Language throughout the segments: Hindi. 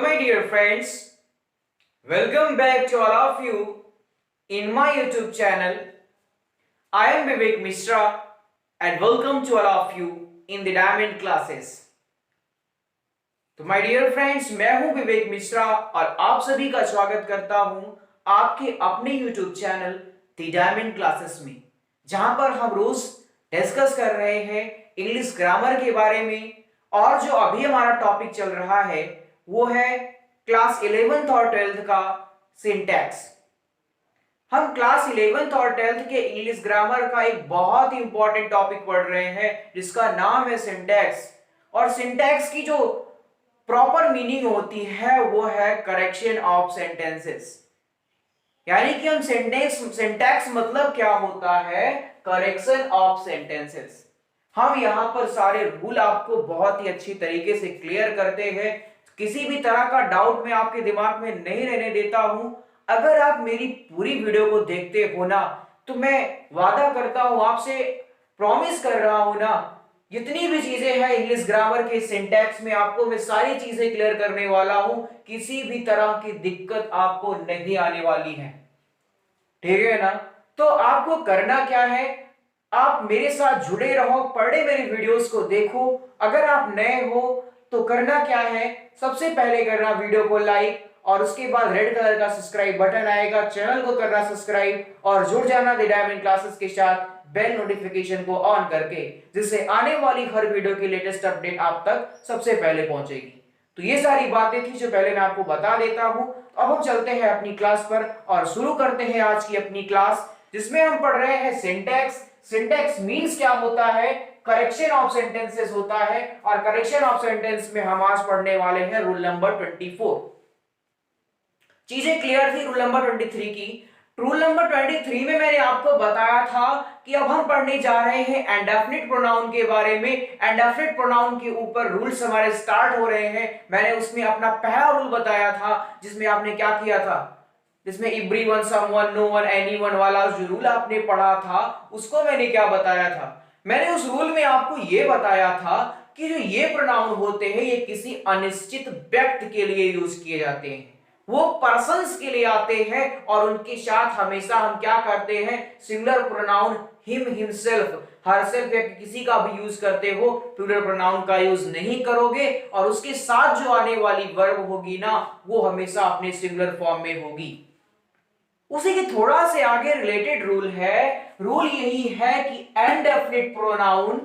my dear friends, welcome back to all of you in my YouTube channel. I am Vivek Mishra and welcome to all of you in the Diamond classes. तो my dear friends, मैं हूं विवेक मिश्रा और आप सभी का स्वागत करता हूं आपके अपने YouTube channel the diamond classes में, जहां पर हम रोज डिस्कस कर रहे हैं इंग्लिश ग्रामर के बारे में। और जो अभी हमारा टॉपिक चल रहा है वो है क्लास 11th और 12th का सिंटैक्स। हम क्लास 11th और 12th के इंग्लिश ग्रामर का एक बहुत ही इंपॉर्टेंट टॉपिक पढ़ रहे हैं जिसका नाम है सिंटैक्स। और सिंटैक्स की जो प्रॉपर मीनिंग होती है वो है करेक्शन ऑफ सेंटेंसेस, यानी कि हम सिंटैक्स मतलब क्या होता है, करेक्शन ऑफ सेंटेंसेस। हम यहां पर सारे रूल आपको बहुत ही अच्छी तरीके से क्लियर करते हैं, किसी भी तरह का डाउट मैं आपके दिमाग में नहीं रहने देता हूं। अगर आप मेरी पूरी वीडियो को देखते हो ना तो मैं वादा करता हूं, आपसे प्रॉमिस कर रहा हूं ना, जितनी भी चीजें हैं इंग्लिश ग्रामर के सिंटैक्स में आपको मैं सारी चीजें क्लियर करने वाला हूं। किसी भी तरह की दिक्कत आपको नहीं आने वाली है, ठीक है ना। तो आपको करना क्या है, आप मेरे साथ जुड़े रहो, पढ़े मेरी वीडियोस को देखो। अगर आप नए हो तो करना क्या है, सबसे पहले करना वीडियो को लाइक और उसके बाद रेड कलर का सब्सक्राइब बटन आएगा, चैनल को करना सब्सक्राइब और जुड़ जाना द डायमंड क्लासेस के साथ बेल नोटिफिकेशन को ऑन करके, जिससे आने वाली हर वीडियो की लेटेस्ट अपडेट आप तक सबसे पहले पहुंचेगी। तो ये सारी बातें थी जो पहले मैं आपको बता देता हूं। अब हम चलते हैं अपनी क्लास पर और शुरू करते हैं आज की अपनी क्लास, जिसमें हम पढ़ रहे हैं सिंटैक्स। सिंटैक्स मींस क्या होता है, करेक्शन ऑफ सेंटेंसेस होता है। और करेक्शन ऑफ सेंटेंस में हम आज पढ़ने वाले हैं रूल नंबर 24। चीजें क्लियर थी रूल नंबर 23 की। रूल नंबर 23 में मैंने आपको बताया था कि अब हम पढ़ने जा रहे हैं इंडेफिनिट प्रोनाउन के बारे में। इंडेफिनिट प्रोनाउन के ऊपर रूल्स हमारे स्टार्ट हो रहे हैं। मैंने उसमें अपना पहला रूल बताया था जिसमें आपने क्या किया था, जिसमें एवरीवन, समवन, नोवन, एनीवन वाला जो रूल आपने पढ़ा था उसको मैंने क्या बताया था, मैंने उस रूल में आपको ये बताया था कि जो ये प्रोनाउन होते हैं ये किसी अनिश्चित व्यक्ति के लिए यूज किए जाते हैं, वो पर्सन्स के लिए आते हैं और उनके साथ हमेशा हम क्या करते हैं, singular pronoun him, himself, herself या किसी का भी यूज करते हो, प्लूरल प्रोनाउन का यूज नहीं करोगे। और उसके साथ जो आने वाली वर्ब होगी ना वो हमेशा अपने सिंगुलर फॉर्म में होगी। उसी के थोड़ा से आगे रिलेटेड रूल है, रूल यही है कि इंडेफिनिट प्रोनाउन,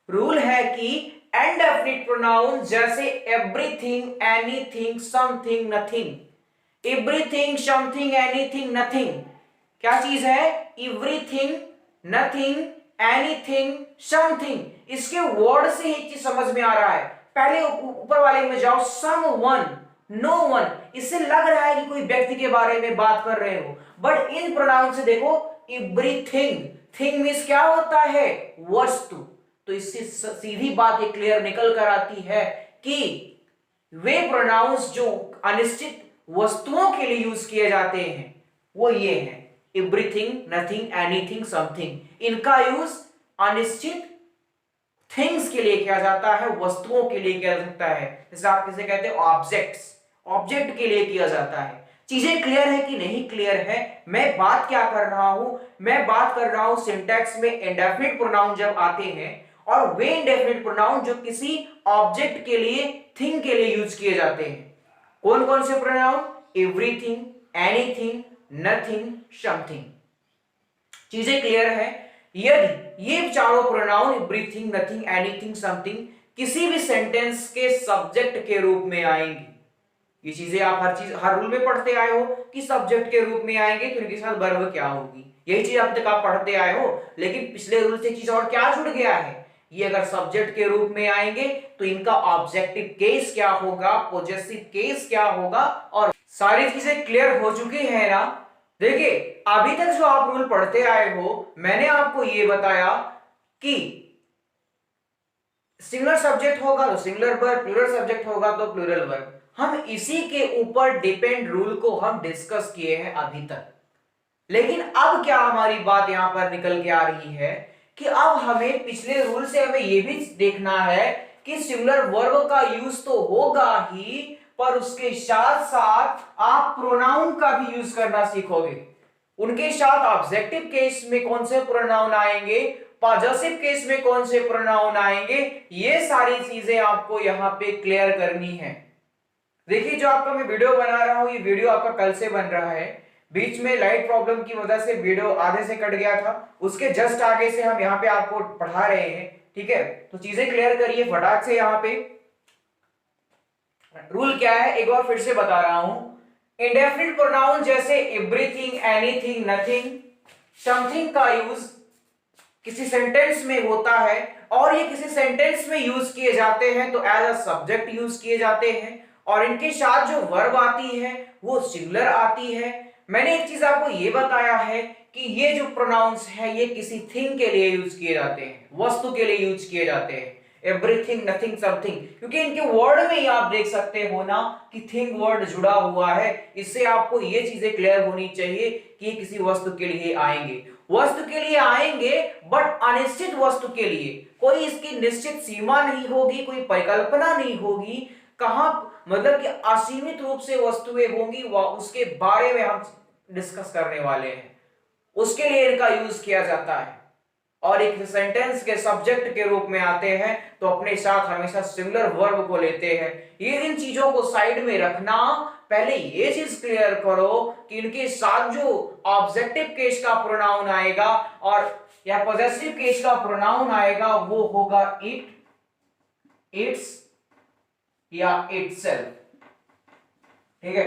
रूल है कि इंडेफिनिट प्रोनाउन जैसे everything, anything, something, nothing, everything, something, anything, nothing, क्या चीज है, एवरीथिंग, नथिंग, एनीथिंग, समथिंग। इसके वर्ड से ही चीज समझ में आ रहा है। पहले ऊपर वाले में जाओ, समवन, नो वन, इससे लग रहा है कि कोई व्यक्ति के बारे में बात कर रहे हो, बट इन प्रोनाउन से देखो, एवरीथिंग, थिंग मींस क्या होता है, वस्तु। तो इससे सीधी बात ये क्लियर निकल कर आती है कि वे प्रोनाउंस जो अनिश्चित वस्तुओं के लिए यूज किए जाते हैं वो ये हैं, एवरीथिंग, नथिंग, एनीथिंग, समथिंग। इनका यूज अनिश्चित थिंग्स के लिए किया जाता है, वस्तुओं के लिए किया जाता है। जैसे आप किसे कहते हैं, ऑब्जेक्ट्स, ऑब्जेक्ट के लिए किया जाता है। चीजें क्लियर है कि नहीं क्लियर है, मैं बात क्या कर रहा हूं, मैं बात कर रहा हूं सिंटैक्स में इंडेफिनिट प्रोनाउन जब आते हैं और वे इंडेफिनिट प्रोनाउन जो किसी ऑब्जेक्ट के लिए, थिंग के लिए यूज किए जाते हैं। कौन कौन से pronoun, everything, anything, nothing, something. चीजें क्लियर है। यदि ये चारों pronoun everything, nothing, anything, something किसी भी सेंटेंस के सब्जेक्ट के रूप में आएंगी, ये चीजें आप हर रूल में पढ़ते आए हो कि सब्जेक्ट के रूप में आएंगे तो इनके साथ वर्ब क्या होगी, यही चीज अब तक आप पढ़ते आए हो। लेकिन पिछले रूल से चीज और क्या जुड़ गया है, ये अगर सब्जेक्ट के रूप में आएंगे तो इनका ऑब्जेक्टिव केस क्या होगा, पॉजेसिव केस क्या होगा, और सारी चीजें क्लियर हो चुकी है ना। देखिए अभी तक जो आप रूल पढ़ते आए हो, मैंने आपको ये बताया कि सिंगुलर सब्जेक्ट होगा तो सिंगुलर वर्ब, प्लूरल सब्जेक्ट होगा तो प्लूरल वर्ब। हम इसी के ऊपर डिपेंड रूल को हम डिस्कस किए हैं अभी तक। लेकिन अब क्या हमारी बात यहां पर निकल के आ रही है कि अब हमें पिछले रूल से हमें यह भी देखना है कि सिंगुलर वर्ब का यूज तो होगा ही, पर उसके साथ साथ आप प्रोनाउन का भी यूज करना सीखोगे। उनके साथ ऑब्जेक्टिव केस में कौन से प्रोनाउन आएंगे, पॉजेसिव केस में कौन से प्रोनाउन आएंगे, ये सारी चीजें आपको यहां पे क्लियर करनी है। देखिए जो आपका मैं वीडियो बना रहा हूं, ये वीडियो आपका कल से बन रहा है। बीच में लाइट प्रॉब्लम की वजह से वीडियो आधे से कट गया था, उसके जस्ट आगे से हम यहाँ पे आपको पढ़ा रहे हैं। ठीक है, तो चीजें क्लियर करिए फटाक से। यहाँ पे रूल क्या है एक बार फिर से बता रहा हूं। इंडेफिनिट प्रोनाउन जैसे एवरीथिंग, एनीथिंग, नथिंग, समथिंग का यूज किसी सेंटेंस में होता है और ये किसी सेंटेंस में यूज किए जाते हैं तो एज अ सब्जेक्ट यूज किए जाते हैं, और इनके साथ जो वर्ब आती है वो सिंगुलर आती है। मैंने एक चीज आपको ये बताया है कि ये जो प्रोनाउंस है ये किसी थिंग के लिए यूज किए जाते हैं, वस्तु के लिए यूज किए जाते हैं। एवरीथिंग, नथिंग, समथिंग, क्योंकि इनके वर्ड में ही आप देख सकते हो ना कि थिंग वर्ड जुड़ा हुआ है। इससे आपको ये चीजें क्लियर होनी चाहिए कि ये किसी वस्तु के लिए आएंगे, वस्तु के लिए आएंगे, बट अनिश्चित वस्तु के लिए। कोई इसकी निश्चित सीमा नहीं होगी, कोई परिकल्पना नहीं होगी, कहां मतलब कि असीमित रूप से वस्तुएं होंगी, उसके बारे में हम डिस्कस करने वाले हैं। उसके लिए इनका यूज किया जाता है और एक सेंटेंस के सब्जेक्ट के रूप में आते हैं तो अपने साथ हमेशा सिंगुलर वर्ब को लेते हैं। ये इन चीजों को साइड में रखना, पहले ये चीज क्लियर करो कि इनके साथ जो ऑब्जेक्टिव केस का प्रोनाउन आएगा और या पॉजेसिव केस का प्रोनाउन आएगा वो होगा इट, इट्स या इटसेल्फ। ठीक है,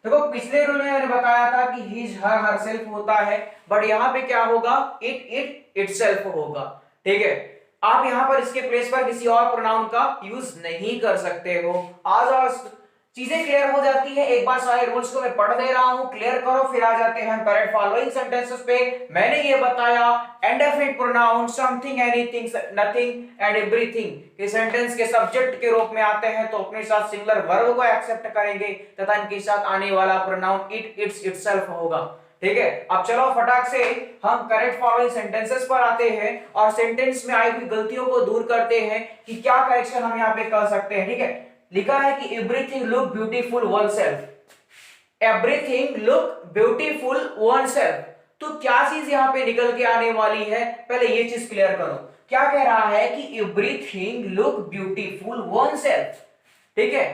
देखो पिछले रूल में मैंने बताया था कि हिज, हर, हरसेल्फ होता है, बट यहां पे क्या होगा, इट इटसेल्फ होगा। ठीक है, आप यहां पर इसके प्लेस पर किसी और प्रोनाउन का यूज नहीं कर सकते हो। आज चीजें क्लियर हो जाती है। एक बार सारे रूल्स को मैं पढ़ दे रहा हूं, क्लियर करो, फिर आ जाते हैं करेक्ट फॉलोइंग सेंटेंसेस पे। मैंने ये बताया indefinite pronoun something, anything, nothing and everything के सेंटेंस के सब्जेक्ट के रूप में आते हैं तो अपने साथ सिंगुलर वर्ब को एक्सेप्ट करेंगे तथा इनके साथ आने वाला प्रोनाउन इट, इट्स, इटसेल्फ होगा। ठीक है, अब चलो फटाक से हम करेक्ट फॉलोइंग सेंटेंसेस पर आते हैं और सेंटेंस में आई हुई गलतियों को दूर करते हैं कि क्या करेक्शन हम यहाँ पे कर सकते हैं। ठीक है, लिखा है कि everything look beautiful one self. Everything look beautiful one self, तो क्या चीज यहां पे निकल के आने वाली है, पहले ये चीज क्लियर करो। क्या कह रहा है कि everything look beautiful one self. ठीक है,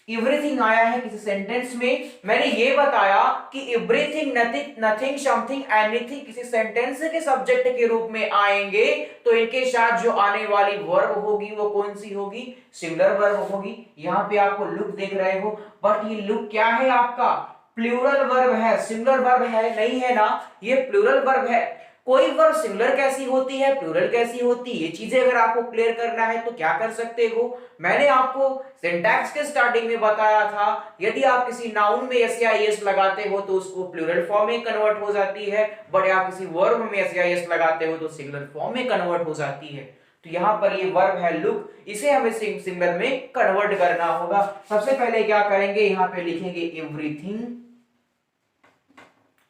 एवरीथिंग आया है किसी सेंटेंस में। मैंने ये बताया कि एवरीथिंग, नथिंग, समथिंग, एनीथिंग किसी सेंटेंस के सब्जेक्ट के रूप में आएंगे तो इनके साथ जो आने वाली वर्ब होगी वो कौन सी होगी, सिंगुलर वर्ब होगी। यहां पे आपको लुक देख रहे हो, बट ये लुक क्या है, आपका प्लूरल वर्ब है, सिंगुलर वर्ब है नहीं है ना, ये प्लूरल वर्ब है। कोई वर्ब सिंगुलर कैसी होती है, प्लूरल कैसी होती है, ये चीजें अगर आपको क्लियर करना है तो क्या कर सकते हो। मैंने आपको सिंटैक्स के स्टार्टिंग में बताया था, यदि आप किसी नाउन में एस या एस लगाते हो तो उसको प्लूरल फॉर्म में कन्वर्ट हो जाती है, बट आप किसी वर्ब में एस या एस लगाते हो तो सिंगुलर फॉर्म में कन्वर्ट हो जाती है। तो यहां पर ये वर्ब है लुक, इसे हमें सिंगुलर में कन्वर्ट करना होगा। सबसे पहले क्या करेंगे, यहां पे लिखेंगे एवरीथिंग,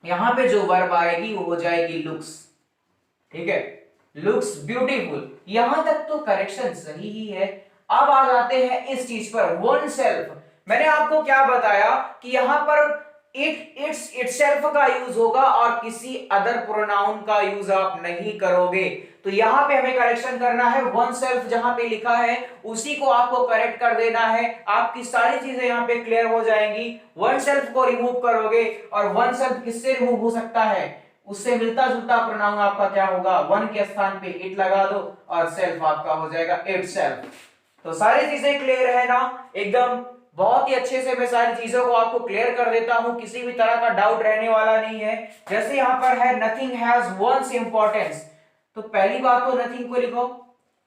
यहां पे जो वर्ब आएगी वो हो जाएगी लुक्स। ठीक है, लुक्स ब्यूटीफुल, यहां तक तो करेक्शन सही ही है। अब आ जाते हैं इस चीज पर, वन सेल्फ। मैंने आपको क्या बताया कि यहां पर इट, इट्स, इटसेल्फ का यूज होगा और किसी अदर प्रोनाउन का यूज आप नहीं करोगे। तो यहां पे हमें करेक्शन करना है, वन सेल्फ जहां पे लिखा है उसी को आपको करेक्ट कर देना है। आपकी सारी चीजें यहां पे क्लियर हो जाएंगी। वन सेल्फ को रिमूव करोगे और वन सेल्फ किससे रिमूव हो सकता है, उससे मिलता जुलता प्रोनाउन आपका क्या होगा, वन के स्थान पे इट लगा दो और सेल्फ आपका हो जाएगा इटसेल्फ। तो सारी चीजें क्लियर है ना, एकदम बहुत ही अच्छे से मैं सारी चीजों को आपको क्लियर कर देता हूं, किसी भी तरह का डाउट रहने वाला नहीं है। जैसे यहां पर है नथिंग हैज वंस इंपॉर्टेंस, तो पहली बात तो नथिंग को लिखो।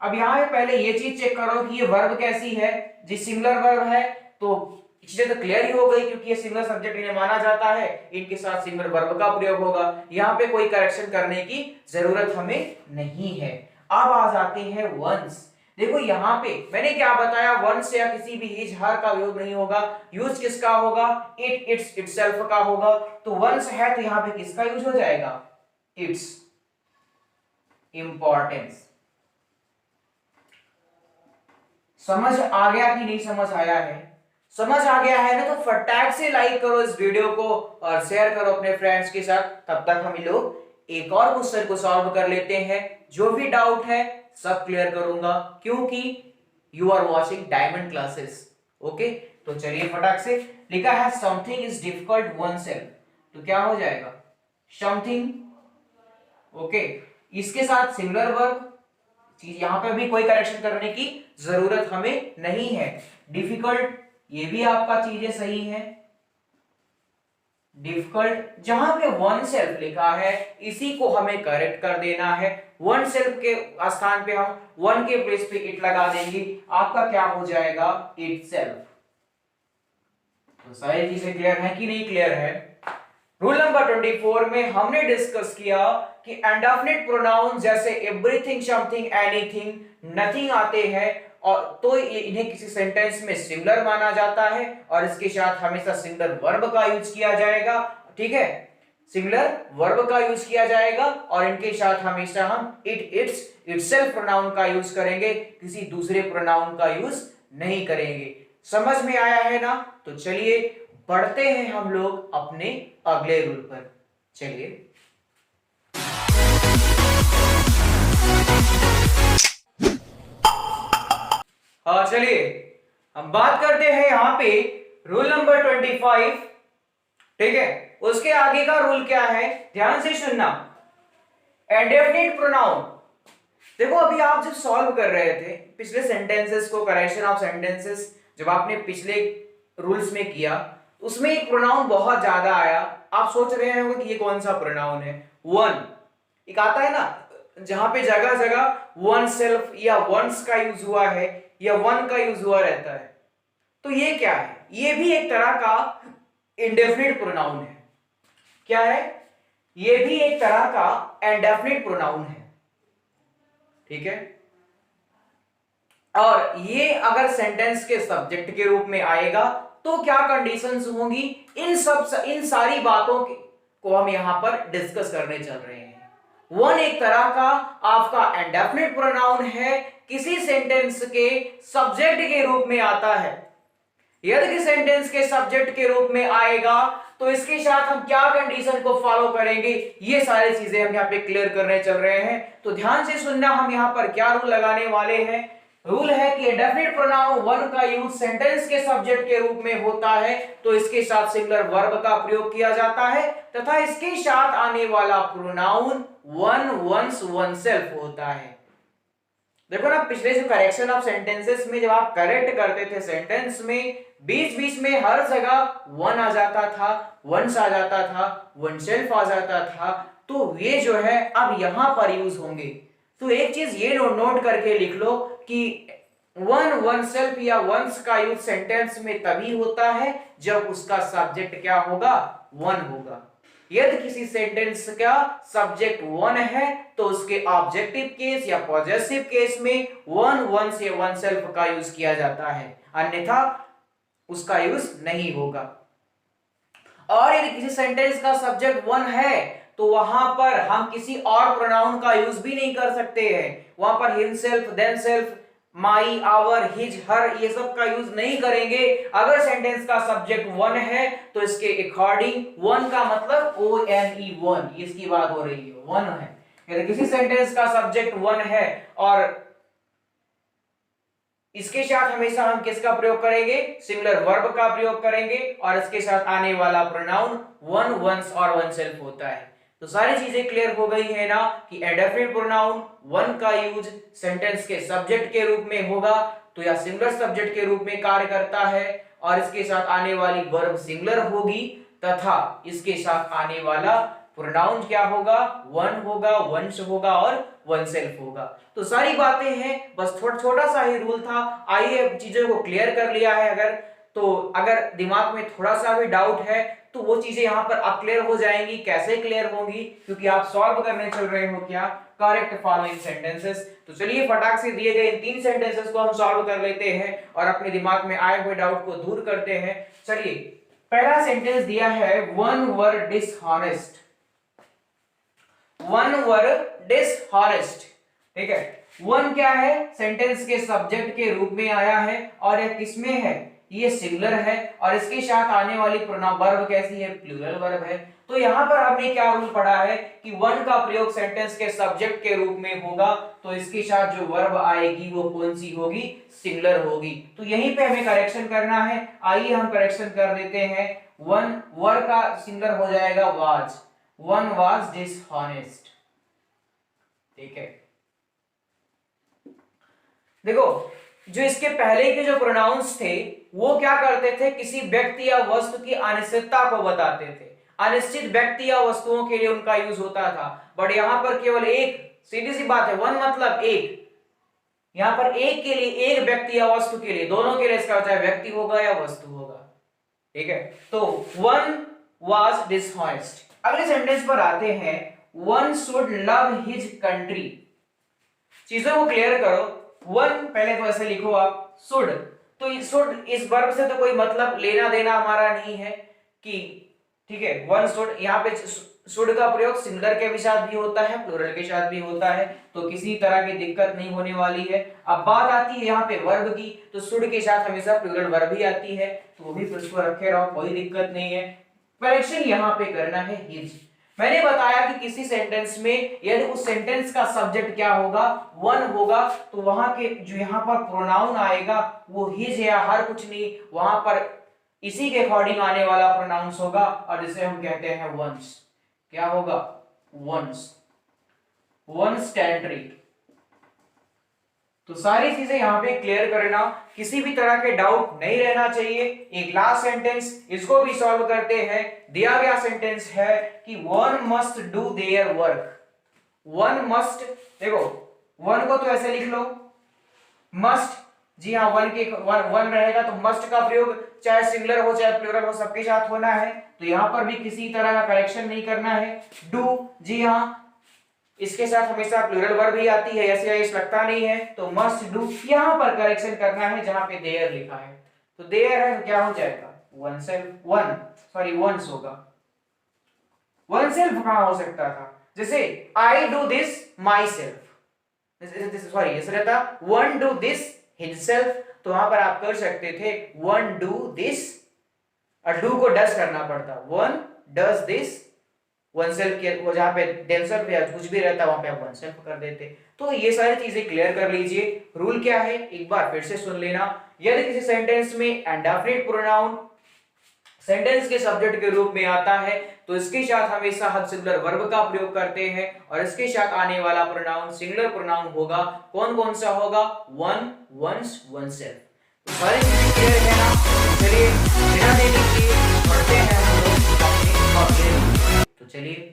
अब यहां पे पहले ये चीज चेक करो कि ये वर्ब कैसी है, जी सिंगुलर वर्ब है तो चीजें तो क्लियर ही हो गई, क्योंकि ये सिंगुलर सब्जेक्ट इन्हें माना जाता है, इनके साथ सिंगुलर वर्ब का प्रयोग होगा। यहाँ पे कोई करेक्शन करने की जरूरत हमें नहीं है। अब आ जाते हैं वंस। देखो यहाँ पे मैंने क्या बताया, वंस या किसी भी हिज, हर का यूज नहीं होगा, यूज किसका होगा, इट, इट्स, इटसेल्फ का होगा। तो वंस है तो यहाँ पे किसका यूज हो जाएगा, इट्स इंपॉर्टेंस। समझ आ गया कि नहीं समझ आया है, समझ आ गया है ना? तो फटाक से लाइक करो इस वीडियो को और शेयर करो अपने फ्रेंड्स के साथ। तब तक हम लोग एक और क्वेश्चन को सॉल्व कर लेते हैं। जो भी डाउट है सब क्लियर करूंगा, क्योंकि you are watching diamond classes. Okay, तो चलिए फटाक से। लिखा है something is difficult oneself, तो क्या हो जाएगा? समथिंग। ओके, इसके साथ सिंगुलर वर्ब, चीज यहां पे भी कोई करेक्शन करने की जरूरत हमें नहीं है। डिफिकल्ट, ये भी आपका चीजें सही है। डिफिकल्ट, जहां पे वन सेल्फ लिखा है इसी को हमें करेक्ट कर देना है। वन सेल्फ के स्थान पे हम वन के प्लेस पे इट लगा देंगे, आपका क्या हो जाएगा? It self. तो सारी चीजें क्लियर है कि नहीं क्लियर है? रूल नंबर 24 में हमने डिस्कस किया कि इंडेफिनिट प्रोनाउन जैसे एवरीथिंग, समथिंग, एनीथिंग, नथिंग आते हैं और तो इन्हें किसी सेंटेंस में सिंगुलर माना जाता है और इसके साथ हमेशा सिंगुलर वर्ब का यूज किया जाएगा। ठीक है, सिंगुलर वर्ब का यूज किया जाएगा और इनके साथ हमेशा हम इट, इट्स, इटसेल्फ प्रोनाउन का यूज करेंगे, किसी दूसरे प्रोनाउन का यूज नहीं करेंगे। समझ में आया है ना? तो चलिए बढ़ते हैं हम लोग अपने अगले रूल पर। चलिए, हाँ चलिए हम बात करते हैं यहां पे रूल नंबर 25। ठीक है, उसके आगे का रूल क्या है, ध्यान से सुनना। इंडेफिनिट प्रोनाउन, देखो अभी आप जब सॉल्व कर रहे थे पिछले सेंटेंसेस को, करेक्शन ऑफ सेंटेंसेस जब आपने पिछले रूल्स में किया, उसमें एक प्रोनाउन बहुत ज्यादा आया। आप सोच रहे होंगे कि ये कौन सा प्रोनाउन है? वन। एक आता है ना जहां पे जगह जगह वन सेल्फ या वंस का यूज हुआ है या वन का यूज हुआ रहता है, तो ये क्या है? ये भी एक तरह का इंडेफिनिट प्रोनाउन है। क्या है? ये भी एक तरह का इंडेफिनिट प्रोनाउन है। ठीक है, और ये अगर सेंटेंस के सब्जेक्ट के रूप में आएगा तो क्या कंडीशंस होंगी, इन सारी बातों को हम यहां पर डिस्कस करने चल रहे हैं। वन एक तरह का आपका इंडेफिनिट प्रोनाउन है, किसी सेंटेंस के सब्जेक्ट के रूप में आता है। यदि सेंटेंस के सब्जेक्ट के रूप में आएगा तो इसके साथ हम क्या कंडीशन को फॉलो करेंगे, ये सारी चीजें हम यहाँ पे क्लियर करने चल रहे हैं। तो ध्यान से सुनना, हम यहाँ पर क्या रूल लगाने वाले हैं। रूल है कि इंडेफिनिट प्रोनाउन वन का यूज सेंटेंस के सब्जेक्ट के रूप में होता है तो इसके साथ सिंगुलर वर्ब का प्रयोग किया जाता है तथा इसके साथ आने वाला प्रोनाउन वन, वंस, वनसेल्फ होता है। देखो ना, पिछले जो करेक्शन ऑफ सेंटेंसेस में जब आप करेक्ट करते थे सेंटेंस में, बीच बीच में हर जगह वन आ जाता था, वंस आ जाता था, वनसेल्फ आ जाता था, तो ये जो है अब यहां पर यूज होंगे। तो एक चीज ये नोट करके लिख लो कि वन, वनसेल्फ या वंस का यूज सेंटेंस में तभी होता है जब उसका सब्जेक्ट क्या होगा? वन होगा। यदि किसी सेंटेंस का सब्जेक्ट वन है तो उसके ऑब्जेक्टिव केस या पॉजेसिव केस में वन, वंस या वनसेल्फ का यूज किया जाता है, अन्यथा उसका यूज नहीं होगा। और यदि किसी सेंटेंस का सब्जेक्ट वन है तो वहां पर हम किसी और प्रोनाउन का यूज भी नहीं कर सकते हैं। वहां पर himself, themselves, my, our, his, her, ये सब का यूज नहीं करेंगे। अगर सेंटेंस का सब्जेक्ट वन है तो इसके अकॉर्डिंग वन का मतलब ONE, वन, इसकी बात हो रही है, वन है। यदि किसी सेंटेंस का सब्जेक्ट वन है और इसके साथ हमेशा हम किसका प्रयोग करेंगे? सिंगुलर वर्ब का प्रयोग करेंगे और इसके साथ आने वाला प्रोनाउन वन, वंस और वनसेल्फ होता है। तो सारी चीजें क्लियर हो गई है ना कि इंडेफिनिट प्रोनाउन वन का यूज सेंटेंस के सब्जेक्ट के रूप में होगा तो या सिंगुलर सब्जेक्ट के रूप में कार्य करता है और इसके साथ आने वाली वर्ब सिंगुलर होगी तथा इसके साथ आने वाला प्रोनाउन क्या होगा? वन होगा, वंश होगा और वनसेल्फ होगा। तो सारी बातें हैं, बस छोटा सा ही रूल था। आइए अब चीजों को क्लियर कर लिया है। अगर दिमाग में थोड़ा सा भी डाउट है तो वो चीजें यहाँ पर अब क्लियर हो जाएंगी। कैसे क्लियर होंगी? क्योंकि आप सॉल्व करने चल रहे हो क्या? Correct following sentences. तो चलिए फटाक से दिए गए इन 3 सेंटेंसेस को हम सॉल्व कर लेते हैं और अपने दिमाग में आए हुए डाउट को दूर करते हैं। चलिए, पहला सेंटेंस दिया है वन वर डिसऑनेस्ट। वन वर डिसऑनेस्ट। ठीक है, वन क्या है? सेंटेंस के सब्जेक्ट के रूप में आया है और यह किसमें है? ये सिंगुलर है और इसके साथ आने वाली प्रोनाउन वर्ब कैसी है, प्लूरल वर्ब है। तो यहाँ पर हमने क्या रूल पढ़ा है कि वन का प्रयोग सेंटेंस के सब्जेक्ट के रूप में होगा, तो इसके साथ जो वर्ब आएगी वो कौन सी होगी, सिंगुलर होगी। तो यहीं पे हमें करेक्शन करना है। आइए हम करेक्शन कर देते हैं। वन वर का सिंगुलर हो जाएगा वाज, वन वाज डिसऑनेस्ट। ठीक है, देखो जो इसके पहले के जो प्रोनाउंस थे वो क्या करते थे, किसी व्यक्ति या वस्तु की अनिश्चितता को बताते थे। अनिश्चित व्यक्ति या वस्तुओं के लिए उनका यूज होता था। बट यहां पर केवल एक, सीधी सी बात है, वन मतलब एक, यहां पर एक के लिए, एक व्यक्ति या वस्तु के लिए, दोनों के लिए इसका चाहे व्यक्ति होगा या वस्तु होगा। ठीक है, तो वन वाज डिसऑनेस्ट। अगले सेंटेंस पर आते हैं, one should love his country. चीजों को क्लियर करो। वन पहले तो ऐसे लिखो आप, शुड, तो शुड इस वर्ब से तो कोई मतलब लेना देना हमारा नहीं है कि, ठीक है, वन शुड, यहाँ पे शुड का प्रयोग सिंगुलर के भी साथ भी होता है, प्लूरल के साथ भी होता है, तो किसी तरह की दिक्कत नहीं होने वाली है। अब बात आती है यहाँ पे वर्ब की, तो शुड के साथ हमेशा प्लूरल वर्ब ही आती है, तो वो भी उसको रखे रहो, कोई दिक्कत नहीं है। करेक्शन यहाँ पे करना है हिज। मैंने बताया कि किसी सेंटेंस में यदि उस सेंटेंस का सब्जेक्ट क्या होगा, वन होगा, तो वहां के जो यहाँ पर प्रोनाउन आएगा वो हिज या हर कुछ नहीं, वहां पर इसी के अकॉर्डिंग आने वाला प्रोनाउंस होगा और जिसे हम कहते हैं वंस। क्या होगा, वंस, वंस टेंट्री। तो सारी चीजें यहां पे क्लियर करना, किसी भी तरह के डाउट नहीं रहना चाहिए। एक लास्ट सेंटेंस, इसको भी सॉल्व करते हैं। दिया गया सेंटेंस है कि one must do their work. One must, देखो वन को तो ऐसे लिख लो, मस्ट, जी हाँ, वन के वन रहेगा तो मस्ट का प्रयोग चाहे सिंगुलर हो चाहे प्लूरल हो सबके साथ होना है, तो यहां पर भी किसी तरह का करेक्शन नहीं करना है। डू, जी हाँ, इसके साथ हमेशा प्लूरल वर्ब ही आती है, ऐसे ऐसे लगता नहीं है, तो मस्ट डू, यहां पर करेक्शन करना है जहां पे देयर लिखा है, तो देयर है तो क्या हो जाएगा, oneself, one sorry once होगा। वन सेल्फ कहां हो सकता था, जैसे I do this myself, sorry ऐसे रहता वन डू दिस हिमसेल्फ, तो वहां पर आप कर सकते थे वन डू दिस, और डू को डस करना पड़ता, one does this one self के, वो जहां पे देमसेल्फ या कुछ भी रहता वहां पे आप वन सेल्फ कर देते। तो ये सारी चीजें क्लियर कर लीजिए। रूल क्या है एक बार फिर से सुन लेना। यदि किसी सेंटेंस में इंडेफिनिट प्रोनाउन सेंटेंस के सब्जेक्ट के रूप में आता है तो इसके साथ हमेशा हम सिंगुलर वर्ब का प्रयोग करते हैं और इसके साथ आने वाला प्रोनाउन सिंगुलर प्रोनाउन होगा। कौन कौन सा होगा, वन, वंस, वनसेल्फ। तो सारी चीजें क्लियर है ना। चलिए बिना देरी के पढ़ते हैं हम लोग अपने, तो चलिए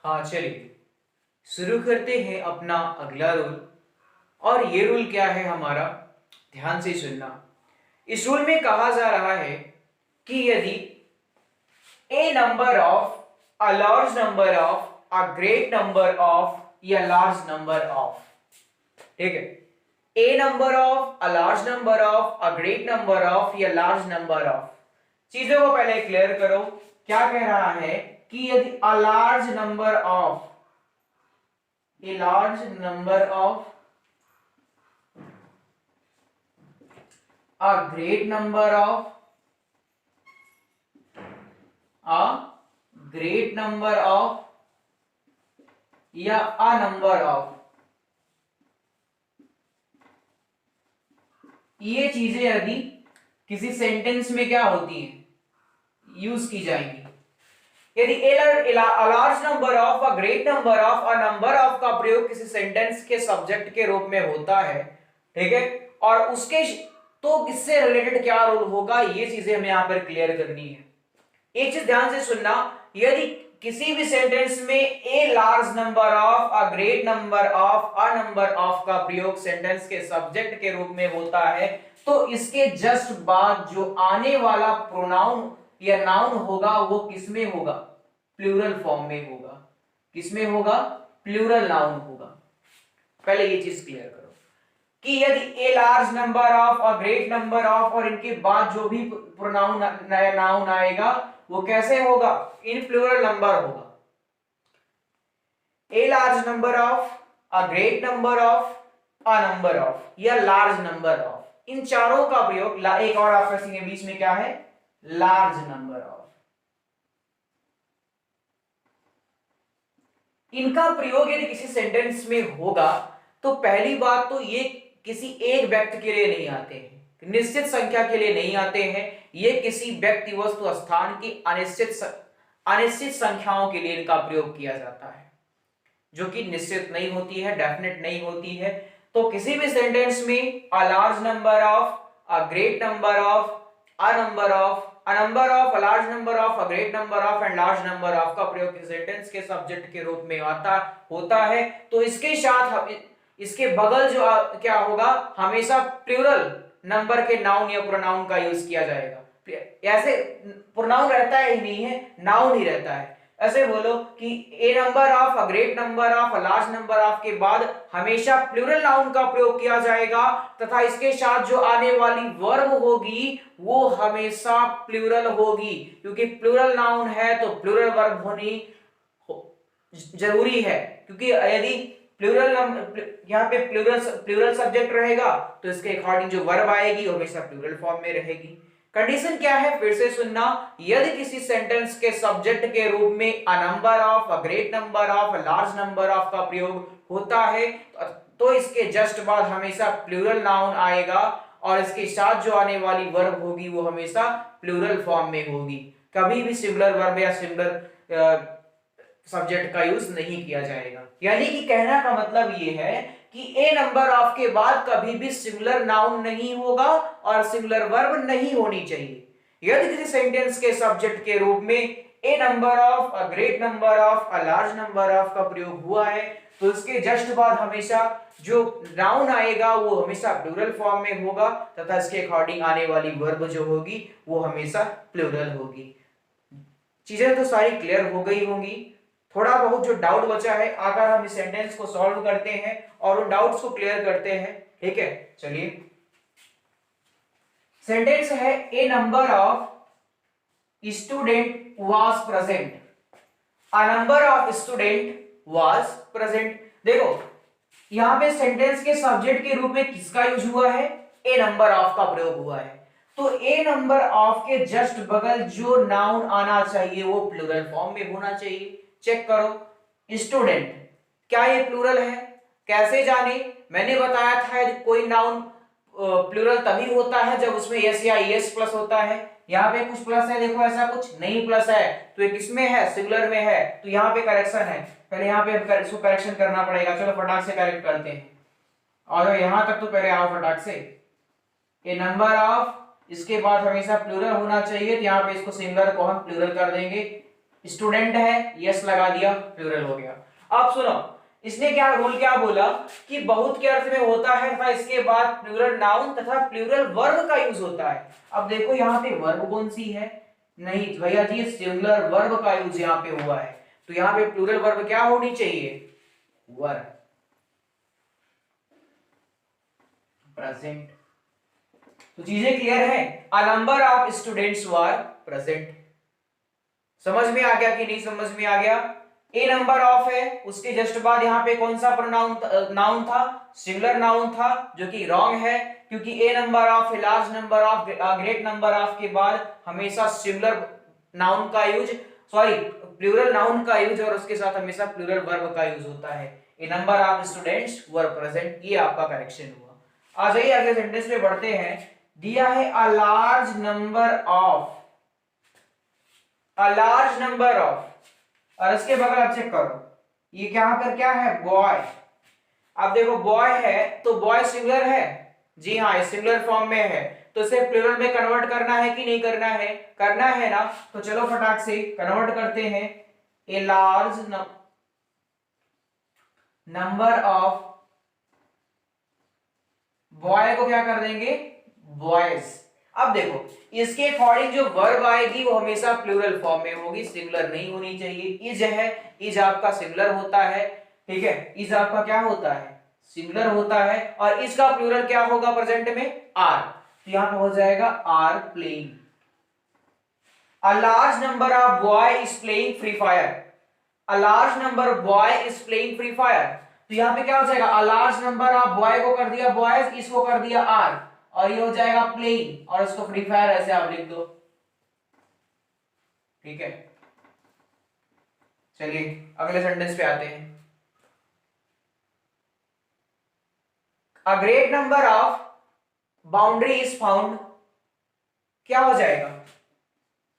हाँ चलिए शुरू करते हैं अपना अगला रूल। और ये रूल क्या है हमारा, ध्यान से सुनना। इस रूल में कहा जा रहा है कि यदि a number of, a large number of, a great number of या लार्ज नंबर ऑफ, ठीक है, a number of, a large number of, a great number of या लार्ज नंबर ऑफ। चीजों को पहले क्लियर करो। क्या कह रहा है कि यदि अ large number of, a large number of, a great number of, a great number of या a number of, ये चीजें यदि किसी सेंटेंस में क्या होती हैं, यूज की जाएंगी। यदि a large number of, a great number of, a number of का प्रयोग किसी सेंटेंस के सब्जेक्ट के रूप में होता है, ठीक है, और उसके तो इससे रिलेटेड क्या रूल होगा, ये चीजें हमें यहां पर क्लियर करनी है। एक चीज ध्यान से सुनना, यदि किसी भी सेंटेंस में a large number of, a great number of, a number of का प्रयोग सेंटेंस के सब्जेक्ट के रूप में होता है तो इसके जस्ट बाद जो आने वाला प्रोनाउन या नाउन होगा वो किसमें होगा, प्लूरल फॉर्म में होगा। किसमें होगा, प्लूरल नाउन होगा। पहले ये चीज क्लियर करो कि यदि ए लार्ज नंबर ऑफ और ग्रेट नंबर ऑफ और इनके बाद जो भी प्रोनाउन नाउन आएगा वो कैसे होगा, इन प्लूरल नंबर होगा। A large number of, a great number of, a number of या लार्ज नंबर ऑफ, इन चारों का प्रयोग, एक और आपका सी के बीच में क्या है, लार्ज नंबर ऑफ, इनका प्रयोग यदि किसी सेंटेंस में होगा तो पहली बात तो ये किसी एक व्यक्ति के लिए नहीं आते हैं, निश्चित संख्या के लिए नहीं आते हैं, ये किसी व्यक्ति वस्तु स्थान की अनिश्चित संख्याओं के लिए इनका प्रयोग किया जाता है, जो कि निश्चित नहीं होती है, डेफिनेट नहीं होती है। तो किसी भी सेंटेंस में अ large number of, a great number of, a number of, a number of, a large number of, a great number of and large number of का प्रयोग सेंटेंस के सब्जेक्ट के रूप में होता है। तो इसके साथ इसके बगल जो क्या होगा, हमेशा प्लूरल नंबर के नाउन या प्रोनाउन का यूज किया जाएगा। ऐसे प्रोनाउन रहता है ही नहीं है, नाउन ही रहता है। ऐसे बोलो कि a number of, a great number of, a large number of के बाद हमेशा प्लूरल नाउन का प्रयोग किया जाएगा, तथा इसके साथ जो आने वाली वर्ब होगी वो हमेशा प्लूरल होगी, क्योंकि प्लूरल नाउन है तो प्लूरल वर्ब होनी जरूरी है। क्योंकि यदि प्लूरल यहाँ पे प्लूरल सब्जेक्ट रहेगा तो इसके अकॉर्डिंग जो वर्ब आएगी वो हमेशा प्लूरल फॉर्म में रहेगी। कंडीशन क्या है, फिर से सुनना, यदि किसी सेंटेंस के सब्जेक्ट के रूप में अ number of, a great number of, a large number of का प्रयोग होता है तो इसके जस्ट बाद हमेशा प्लूरल नाउन आएगा और इसके साथ जो आने वाली वर्ब होगी वो हमेशा प्लूरल फॉर्म में होगी। कभी भी सिंगुलर वर्ब या सिंगुलर सब्जेक्ट का यूज नहीं किया जाएगा। यानी कि कहना का मतलब ये है कि ए नंबर ऑफ के बाद कभी भी सिंगुलर नाउन नहीं होगा और सिंगुलर वर्ब नहीं होनी चाहिए। यदि किसी सेंटेंस के सब्जेक्ट के रूप में a number of, a great number of, a large number of का प्रयोग हुआ है तो इसके जस्ट बाद हमेशा जो नाउन आएगा वो हमेशा प्लूरल फॉर्म में होगा तथा इसके अकॉर्डिंग आने वाली वर्ब जो होगी वो हमेशा प्लूरल होगी। चीजें तो सारी क्लियर हो गई होंगी। थोड़ा बहुत जो डाउट बचा है अगर हम इस सेंटेंस को सॉल्व करते हैं और उन डाउट्स को क्लियर करते हैं, ठीक है। चलिए, सेंटेंस है a number of student was present, a number of student was present. देखो यहां पे सेंटेंस के सब्जेक्ट के रूप में किसका यूज हुआ है, ए नंबर ऑफ का प्रयोग हुआ है। तो ए नंबर ऑफ के जस्ट बगल जो नाउन आना चाहिए वो प्लूरल फॉर्म में होना चाहिए। चेक करो, स्टूडेंट, क्या ये प्लूरल है, कैसे जाने, मैंने बताया था कोई नाउन प्लूरल तभी होता है जब उसमें एस या एस प्लस होता है। यहाँ पे कुछ प्लस है, देखो ऐसा कुछ नहीं प्लस है तो ये किसमें है, सिंगुलर में है, तो यहाँ पे करेक्शन है। पहले यहाँ पे इसको करेक्शन करना पड़ेगा। चलो फटाक से करेक्ट करते हैं और यहां तक तो पहले आओ फटाक से। ए नंबर ऑफ, इसके बाद हमेशा प्लूरल होना चाहिए तो यहाँ पे इसको सिंगुलर को हम प्लूरल कर देंगे। स्टूडेंट है, यस लगा दिया, प्लूरल हो गया। अब सुनो, इसने क्या रूल क्या बोला कि बहुत के अर्थ में होता है तथा इसके बाद प्लूरल नाउन तथा प्लूरल वर्ब का यूज होता है। अब देखो यहाँ पे वर्ब कौन सी है, नहीं भैया जी सिंगुलर वर्ब का यूज यहाँ पे हुआ है, तो यहाँ पे प्लूरल वर्ब क्या होनी चाहिए, वर्ब प्रेजेंट। तो चीजें क्लियर है, अ number of students were present. समझ में आ गया कि नहीं समझ में आ गया। ए नंबर ऑफ है, उसके जस्ट बाद यहाँ पे कौन सा प्रोनाउन नाउन था, सिंगुलर नाउन था, जो कि रॉन्ग है क्योंकि a number of, large number of, great number of के बाद हमेशा सिंगुलर नाउन का यूज, सॉरी प्लूरल नाउन का यूज और उसके साथ हमेशा प्लूरल वर्ब का यूज होता है। A number of students were present, ये आपका करेक्शन हुआ। आ जाइए अगले सेंटेंस में बढ़ते हैं। दिया है अ large number of, a large number of, और इसके बगल आप चेक करो ये यहाँ पर क्या है, बॉय। अब देखो बॉय है तो बॉय सिंगुलर है, जी हाँ सिंगुलर फॉर्म में है, तो इसे प्लूरल में कन्वर्ट करना है कि नहीं करना है, करना है ना, तो चलो फटाक से कन्वर्ट करते हैं। A large number of, boy को क्या कर देंगे, बॉयज। अब देखो इसके अकॉर्डिंग जो वर्ब आएगी वो हमेशा प्लूरल फॉर्म में होगी, सिंगुलर नहीं होनी चाहिए। इज है, इज आपका सिंगुलर होता है, ठीक है, इज आपका क्या होता है, सिंगुलर होता है, और इसका प्लूरल क्या होगा प्रेजेंट में, आर, तो यहां पे हो जाएगा are playing. A large number of boy is playing free fire, a large number boy is playing free fire. तो यहाँ पे क्या हो जाएगा, a large number of boy को कर दिया बॉयज, इसको कर दिया आर, और ये हो जाएगा प्लेइंग, और इसको फ्री फायर ऐसे आप लिख दो। ठीक है, चलिए अगले सेंटेंस पे आते हैं। A great number of boundary is found, क्या हो जाएगा,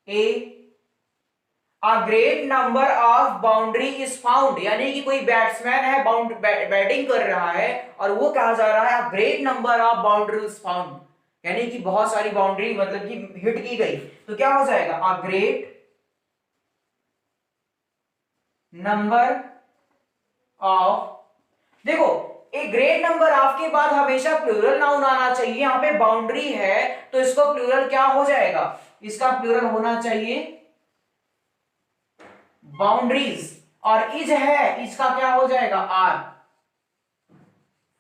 a a great number of boundary is found, यानी कि कोई बैट्समैन है बैटिंग कर रहा है और वो कहा जा रहा है अ great number of boundary is found, यानी कि बहुत सारी बाउंड्री मतलब कि हिट की गई। तो क्या हो जाएगा, अ ग्रेट नंबर ऑफ, देखो एक ग्रेट नंबर ऑफ के बाद हमेशा प्लूरल नाउन आना चाहिए, यहां पे बाउंड्री है तो इसको प्लूरल क्या हो जाएगा, इसका प्लूरल होना चाहिए बाउंड्रीज, और इज है, इसका क्या हो जाएगा आर,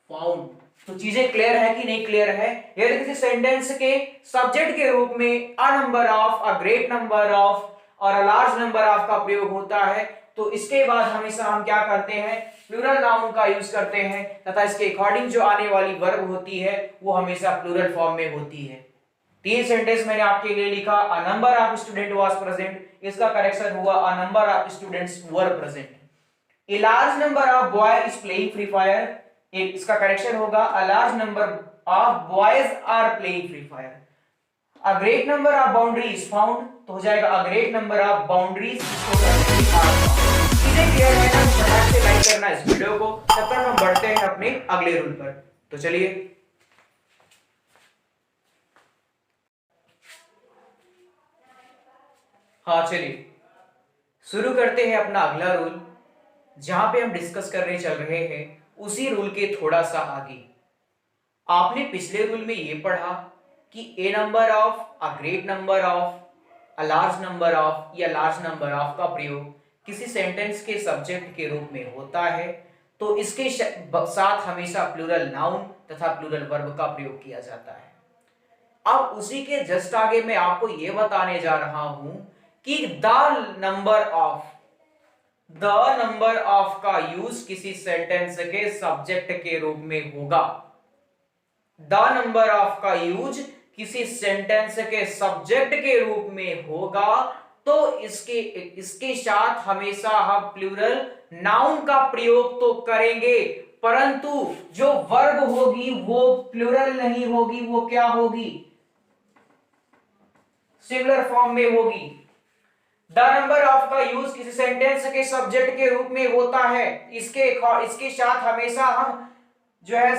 फाउंड। तो चीजें क्लियर है कि नहीं क्लियर है। यदि किसी सेंटेंस के सब्जेक्ट के रूप में अ number of, a great number of और अ लार्ज नंबर ऑफ का प्रयोग होता है तो इसके बाद हमेशा हम क्या करते हैं, प्लूरल नाउन का यूज करते हैं, तथा इसके अकॉर्डिंग जो आने वाली वर्ब होती है वो हमेशा प्लूरल फॉर्म में होती है। तीन सेंटेंस मैंने आपके लिए लिखा, अ number of student was present, इसका करेक्शन हुआ अ number of students were present. A large number of boy is playing free fire, एक इसका करेक्शन होगा a large number of boys are playing free fire। A great number of boundary is found, तो हो जाएगा a great number of boundaries इसको करेक्टली are found। चीजें क्लियर है ना, फटाक से लाइक करना इस वीडियो को, तब तक हम बढ़ते हैं अपने अगले रूल पर। तो चलिए हाँ चलिए शुरू करते हैं अपना अगला रूल, जहां पे हम डिस्कस करने चल रहे हैं उसी रूल के थोड़ा सा आगे। आपने पिछले रूल में ये पढ़ा कि a number of, a great number of, a large number of या लार्ज नंबर ऑफ का प्रयोग किसी सेंटेंस के सब्जेक्ट के रूप में होता है तो इसके साथ हमेशा प्लूरल नाउन तथा प्लूरल वर्ब का प्रयोग किया जाता है। अब उसी के जस्ट आगे मैं आपको यह बताने जा रहा हूं कि द नंबर ऑफ का यूज किसी सेंटेंस के सब्जेक्ट के रूप में होगा। द नंबर ऑफ का यूज किसी सेंटेंस के सब्जेक्ट के रूप में होगा तो इसके साथ हमेशा हम प्लूरल नाउन का प्रयोग तो करेंगे, परंतु जो वर्ब होगी वो प्लूरल नहीं होगी, वो क्या होगी, सिंगुलर फॉर्म में होगी। द नंबर ऑफ का यूज किसी सेंटेंस के सब्जेक्ट के रूप में होता है, इसके साथ हमेशा हम जो है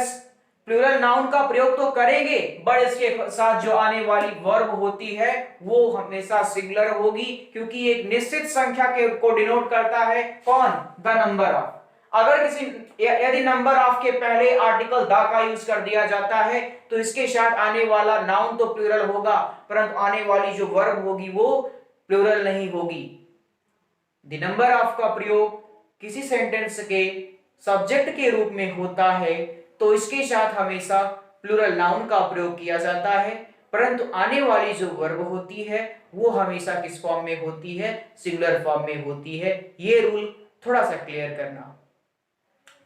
प्लूरल नाउन का प्रयोग तो करेंगे, बट इसके साथ जो आने वाली वर्ब होती है वो हमेशा सिंगुलर होगी, क्योंकि एक निश्चित संख्या को डिनोट करता है कौन, द नंबर ऑफ। अगर यदि नंबर ऑफ के पहले आर्टिकल द का यूज कर दिया जाता है तो इसके साथ आने वाला नाउन तो प्लूरल होगा, परंतु आने वाली जो वर्ब होगी वो प्लूरल नहीं होगी। द नंबर ऑफ का प्रयोग किसी सेंटेंस के सब्जेक्ट के रूप में होता है तो इसके साथ हमेशा प्लूरल नाउन का प्रयोग किया जाता है, परंतु आने वाली जो वर्ब होती है वो हमेशा किस फॉर्म में होती है, सिंगुलर फॉर्म में होती है। ये रूल थोड़ा सा क्लियर करना।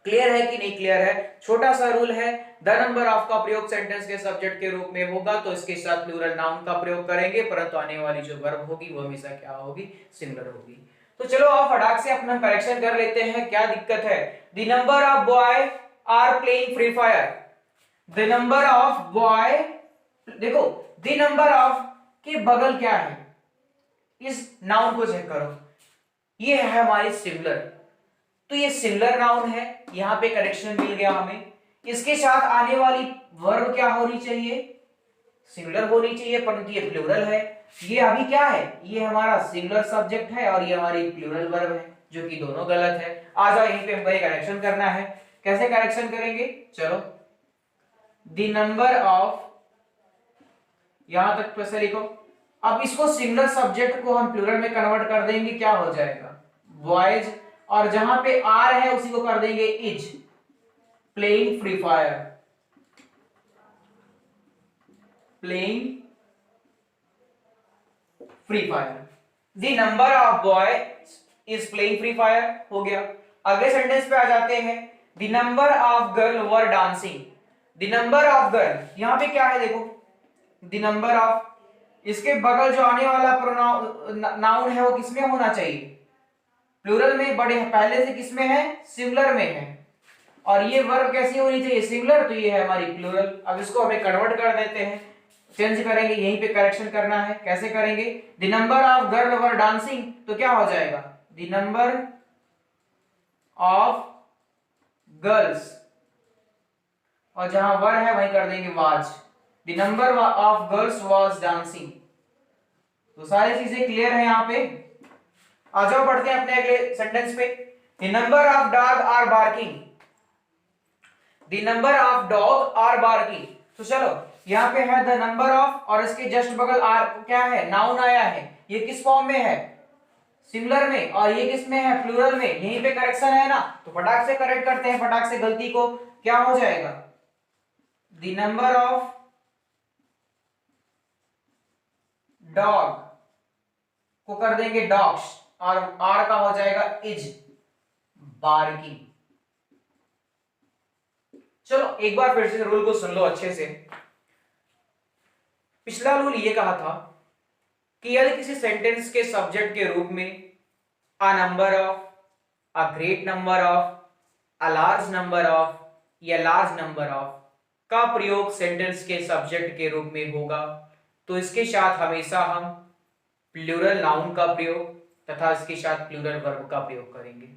क्लियर है कि नहीं क्लियर है, छोटा सा रूल है। द नंबर ऑफ का प्रयोग सेंटेंस के सब्जेक्ट के रूप में होगा तो इसके साथ प्लूरल नाउन का प्रयोग करेंगे, परंतु आने वाली जो वर्ब होगी वो हमेशा क्या होगी, सिंगुलर होगी। तो चलो आप फटाक से अपना करेक्शन कर लेते हैं, क्या दिक्कत है। The number of boy are playing free fire, the number of boy, देखो द नंबर ऑफ के बगल क्या है, इस नाउन को चेक करो, ये है हमारी सिंगुलर, तो ये सिंगुलर नाउन है, यहां पे करेक्शन मिल गया हमें। इसके साथ आने वाली वर्ब क्या होनी चाहिए, सिंगुलर होनी चाहिए, परंतु ये प्लूरल है। ये अभी क्या है, ये हमारा सिंगुलर सब्जेक्ट है और ये हमारी प्लूरल वर्ब है, जो कि दोनों गलत है। आ जाओ यहीं पे हमको ये करेक्शन करना है। कैसे करेक्शन करेंगे, चलो द नंबर ऑफ, यहां तक कैसे लिखो, अब इसको सिंगुलर सब्जेक्ट को हम प्लूरल में कन्वर्ट कर देंगे, क्या हो जाएगा, बॉयज, और जहां पे आर है उसी को कर देंगे is, playing free fire, playing free fire, the number of boy is playing free fire, हो गया। अगले सेंटेंस पे आ जाते हैं। The number of girl were dancing. The number of girl, यहां पे क्या है देखो, द नंबर ऑफ, इसके बगल जो आने वाला प्रोनाउन नाउन है वो किसमें होना चाहिए, प्लूरल में, बड़े पहले से किसमें है, सिंगुलर में है। और ये वर्ब कैसी होनी चाहिए, सिंगुलर, तो ये है हमारी प्लूरल। अब इसको हमें कन्वर्ट कर देते हैं, चेंज करेंगे, यहीं पे करेक्शन करना है। कैसे करेंगे, the number of girl were dancing, तो क्या हो जाएगा, द नंबर ऑफ गर्ल्स, और जहां वर है वहीं कर देंगे was, the number of girls was dancing. तो सारी चीजें क्लियर है यहाँ पे। आ जाओ पढ़ते हैं अपने अगले सेंटेंस पे। The number of dog are barking, the number of dog are barking. तो चलो यहाँ पे है द नंबर ऑफ, और इसके जस्ट बगल आर क्या है, नाउन आया है। ये किस फॉर्म में है, सिंगुलर में, और ये किस में है, प्लूरल में। यहीं पे करेक्शन है ना, तो फटाक से करेक्ट करते हैं, फटाक से गलती को। क्या हो जाएगा, द नंबर ऑफ डॉग को कर देंगे डॉग्स, और आर का हो जाएगा इज बार्किंग। चलो एक बार फिर से रूल को सुन लो अच्छे से। पिछला रूल ये कहा था कि यदि किसी सेंटेंस के सब्जेक्ट के रूप में अ number of, a great number of, a large number of या लार्ज नंबर ऑफ का प्रयोग सेंटेंस के सब्जेक्ट के रूप में होगा, तो इसके साथ हमेशा हम प्लूरल नाउन का प्रयोग तथा इसके साथ प्लूरल वर्ब का प्रयोग करेंगे।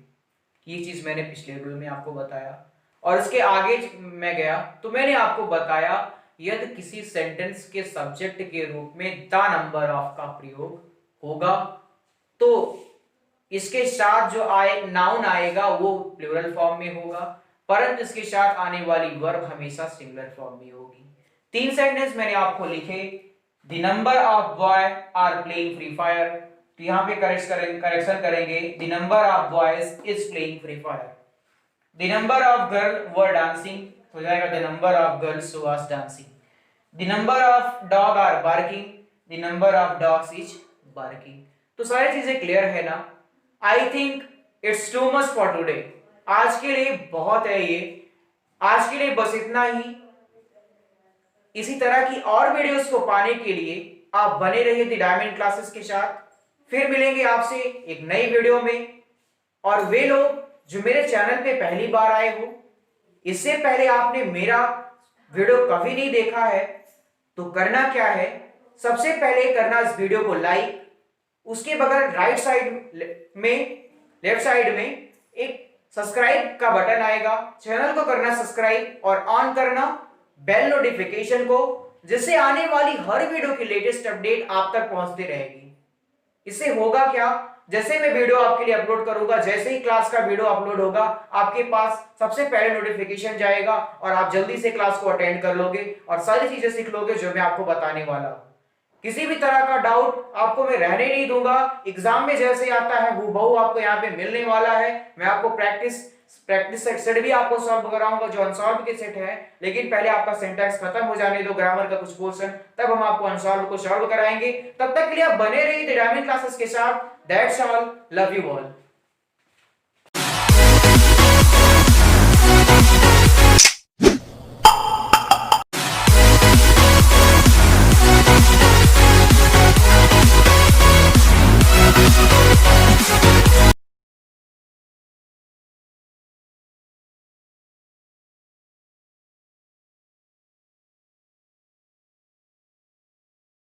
ये चीज मैंने पिछले रूल में आपको बताया। और इसके आगे मैं गया तो मैंने आपको बताया यदि किसी सेंटेंस के सब्जेक्ट के रूप में द नंबर ऑफ का प्रयोग होगा तो इसके साथ जो नाउन आएगा वो प्लूरल फॉर्म में होगा, परंतु इसके साथ आने वाली वर्ब हमेशा सिंगुलर फॉर्म में होगी। 3 सेंटेंस मैंने आपको लिखे। The number of boy are playing free fire, तो यहाँ पे करेक्शन करेंगे, the number of boys is playing free fire. The number of girl were dancing, हो जाएगा the number of girls was dancing. The number of dog are barking, the number of dogs is barking. तो सारी चीजें क्लियर है ना। I think it's too much for today. आज के लिए बहुत है ये, आज के लिए बस इतना ही। इसी तरह की और वीडियोस को पाने के लिए आप बने रहिए द डायमंड क्लासेस के साथ। फिर मिलेंगे आपसे एक नई वीडियो में। और वे लोग जो मेरे चैनल पे पहली बार आए हो, इससे पहले आपने मेरा वीडियो कभी नहीं देखा है, तो करना क्या है, सबसे पहले करना इस वीडियो को लाइक, उसके बगल राइट साइड में, लेफ्ट साइड में एक सब्सक्राइब का बटन आएगा, चैनल को करना सब्सक्राइब और ऑन करना बेल नोटिफिकेशन को, जिससे आने वाली हर वीडियो की लेटेस्ट अपडेट आप तक पहुंचती रहेगी। इससे होगा क्या, जैसे मैं वीडियो आपके लिए अपलोड करूंगा, जैसे ही क्लास का वीडियो अपलोड होगा आपके पास सबसे पहले नोटिफिकेशन जाएगा और आप जल्दी से क्लास को अटेंड कर लोगे और सारी चीजें सीख लोगे जो मैं आपको बताने वाला हूं। किसी भी तरह का डाउट आपको मैं रहने नहीं दूंगा। एग्जाम में जैसे आता है हूबहू आपको यहाँ पे मिलने वाला है। मैं आपको प्रैक्टिस सेट भी आपको सॉल्व कराऊंगा जो अनसॉल्व के सेट है, लेकिन पहले आपका सिंटैक्स खत्म हो जाने दो, ग्रामर का कुछ पोर्शन, तब हम आपको अनसॉल्व को सॉल्व कराएंगे। तब तक के लिए आप बने रहिए डायमंड क्लासेस के साथ। That's all, love you all.